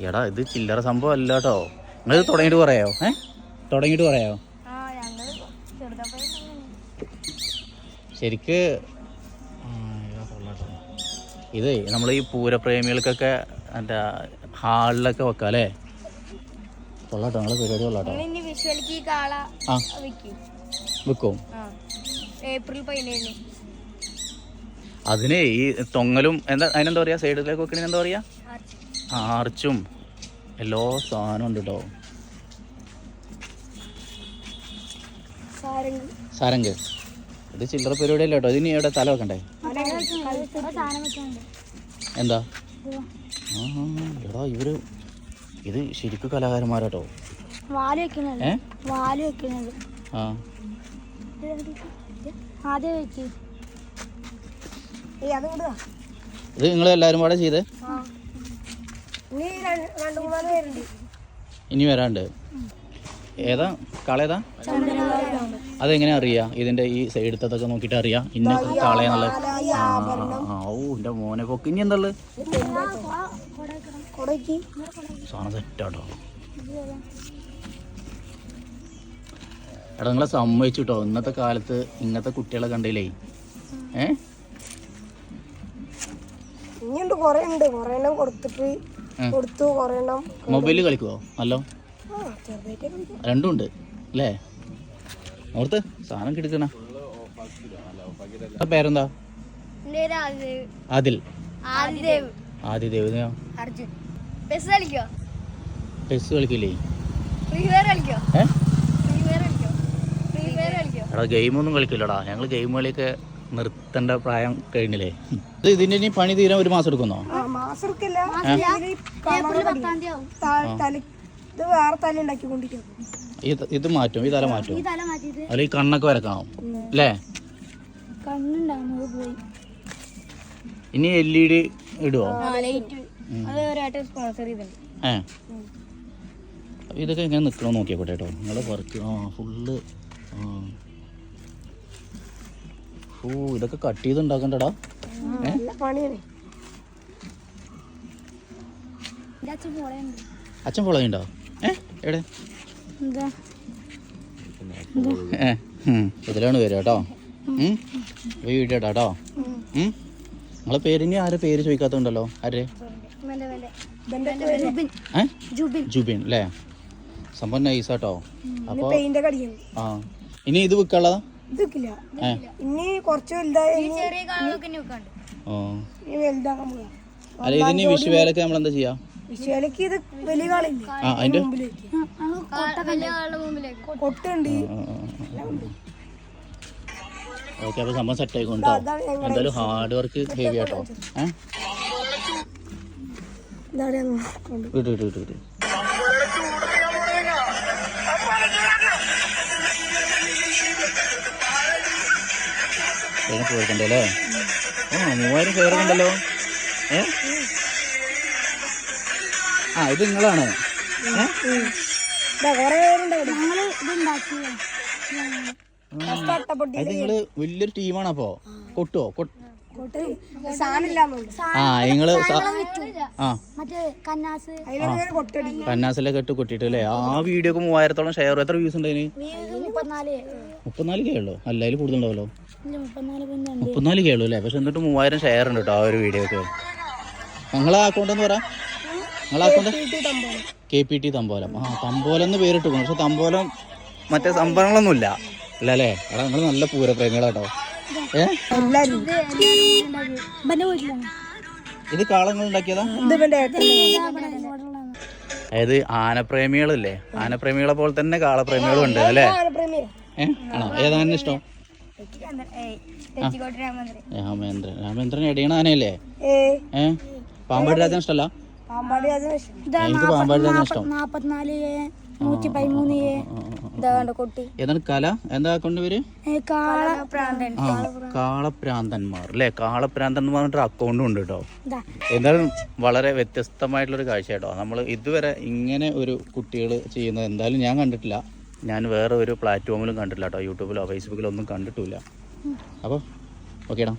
എടാ ഇത് ചില്ലറ സംഭവം അല്ല കേട്ടോ. നിങ്ങൾ തുടങ്ങിയിട്ട് പറയായോ? തുടങ്ങിയിട്ട് പറയായോ? ശരിക്ക് ഇത് നമ്മൾ ഈ പൂരപ്രേമികൾക്കൊക്കെ മറ്റേ ഹാളിലൊക്കെ വെക്കാം അല്ലേ? കൊള്ളാട്ടോ, നിങ്ങളെ പരിപാടി കൊള്ളാട്ടോ. വെക്കും. അതിന് ഈ തൊങ്ങലും അതിനെന്താ പറയാ, സൈഡിലേക്ക് വെക്കണേ എന്താ പറയാ, ആർച്ചും എല്ലാ സാധനവും ഉണ്ട് കേട്ടോ. സാരംഗ് ഇത് ചില്ലറ പരിപാടി അല്ല കേട്ടോ. ഇതിന് എവിടെ തല വെക്കണ്ടേ? എന്താ എടാ ഇവര് ഇത് ശരിക്കും കലാകാരന്മാരാട്ടോ. ഇത് നിങ്ങൾ എല്ലാരും പാടെ ചെയ്തേ? ഇനി വരാണ്ട്. ഏതാ കാളേതാ? അതെങ്ങനെ അറിയാ? ഇതിന്റെ ഈ സൈഡത്തൊക്കെ നോക്കിട്ട് അറിയാം ഇന്ന കാളയാന്നുള്ള. ഓ എന്റെ മോനെ പൊക്ക്. ഇനി എന്താ സാധനം സെറ്റാട്ടോ. എടാ നിങ്ങളെ സമ്മതിച്ചു കേട്ടോ. ഇന്നത്തെ കാലത്ത് ഇങ്ങനത്തെ കുട്ടികളെ കണ്ടില്ലേ? മൊബൈലിൽ കളിക്കുവോ? നല്ലോ രണ്ടും ഉണ്ട് അല്ലേ? ഓർത്ത് സാധനം കിടക്കണ. പേരെന്താ? ആദിൽ. ആദിദേവ്. പെസ് കളിക്കില്ലേ? എടാ ഗെയിമൊന്നും കളിക്കില്ലടാ. ഞങ്ങൾ ഗെയിം കളിയൊക്കെ നിർത്തേണ്ട പ്രായം കഴിഞ്ഞില്ലേ? ഇതിന്റെ ഇനി പണി തീരാൻ 1 മാസം എടുക്കുന്നോ? ഇത് മാറ്റും, ഈ തല മാറ്റും. അല്ല ഈ കണ്ണൊക്കെ വരക്കണം അല്ലേ? ഇനി LED ഇടുവോ? ഇതൊക്കെ എങ്ങനെ നിക്കണോ നോക്കിയാക്കോട്ടെ കേട്ടോ. നിങ്ങളുടെ വർക്ക് ഫുള്ള്. ഓ ഇതൊക്കെ കട്ട് ചെയ്ത് ഉണ്ടാക്കണ്ടടാ. അച്ഛൻ പൊളയുണ്ടോ? എവിടെ? ഇതിലാണ് വരിക കേട്ടോ. വീഡിയോ കേട്ടോ. നിങ്ങളെ പേരിന് ആരെ പേര് ചോദിക്കാത്തുണ്ടല്ലോ? ആരെ? ജുബിൻ അല്ലേ? സംഭവം നൈസാട്ടോ. അപ്പൊ ഇനി ഇത് വിൽക്കാനുള്ളതാ? അല്ല ഇതിന് വിഷുവേലൊക്കെ നമ്മളെന്താ ചെയ്യാ? അതിന്റെ ഓക്കെ. അപ്പൊ സംഭവം സെറ്റ് ആയിക്കോട്ടോ. എന്തായാലും ഹാർഡ് വർക്ക് ഹെവി ആട്ടോ. വിട്ട് പോയിട്ടുണ്ടല്ലേ? 3000 കയറുന്നുണ്ടല്ലോ. ഇത് നിങ്ങളാണ്? അത് നിങ്ങള് വലിയൊരു ടീമാണ്. അപ്പോ കൊട്ടുവോ? നിങ്ങള് കന്നാസിലൊക്കെ ഇട്ട് കൊട്ടിട്ട് അല്ലേ? ആ വീഡിയോക്ക് 3000-ഓളം ഷെയർ. എത്ര വ്യൂസ് ഉണ്ട് അതിന്? 34K ഉള്ളൂ. അല്ല അതിൽ കൂടുതലുണ്ടാവല്ലോ. 34K ഉള്ളൂ അല്ലേ? പക്ഷെ എന്നിട്ട് 3000 ഷെയർ ഉണ്ട് കേട്ടോ ആ ഒരു വീഡിയോക്ക്. നിങ്ങളെ അക്കൗണ്ട് എന്ന് പറയാം. നിങ്ങളെ അക്കൗണ്ട് KPT തമ്പോലം. തമ്പോലം എന്ന് പേരിട്ടു. പക്ഷെ തമ്പോലം മറ്റേ സംഭവങ്ങളൊന്നും ഇല്ല അല്ലേ? എടാ നിങ്ങൾ നല്ല പൂരപ്രേമികളാട്ടോ. ഇത് കാളങ്ങൾ ഉണ്ടാക്കിയതാ? അതായത് ആനപ്രേമികളില്ലേ? ആനപ്രേമികളെ പോലെ തന്നെ കാളപ്രേമികളും ഉണ്ട് അല്ലേ? ആണോ? ഏതാണ് ഇഷ്ടം? രാമേന്ദ്രൻ എടിയണ ആനയല്ലേ? പാമ്പാടി രാജൻ ഇഷ്ടമല്ല? എനിക്ക് പാമ്പാടി രാജൻ ഇഷ്ടം. ഏതാണ് കല? എന്താ കൊണ്ടുവര്? കാളപ്രാന്തന്മാർ അല്ലേ? കാളപ്രാന്തന്മാർ പറഞ്ഞിട്ട് അക്കൗണ്ടും ഉണ്ട് കേട്ടോ. എന്തായാലും വളരെ വ്യത്യസ്തമായിട്ടുള്ളൊരു കാഴ്ച കേട്ടോ. നമ്മൾ ഇതുവരെ ഇങ്ങനെ ഒരു കുട്ടികൾ ചെയ്യുന്നത് എന്തായാലും ഞാൻ കണ്ടിട്ടില്ല. ഞാൻ വേറെ ഒരു പ്ലാറ്റ്ഫോമിലും കണ്ടിട്ടില്ല കേട്ടോ. യൂട്യൂബിലോ ഫേസ്ബുക്കിലോ ഒന്നും കണ്ടിട്ടില്ല. അപ്പോൾ ഓക്കേടാ.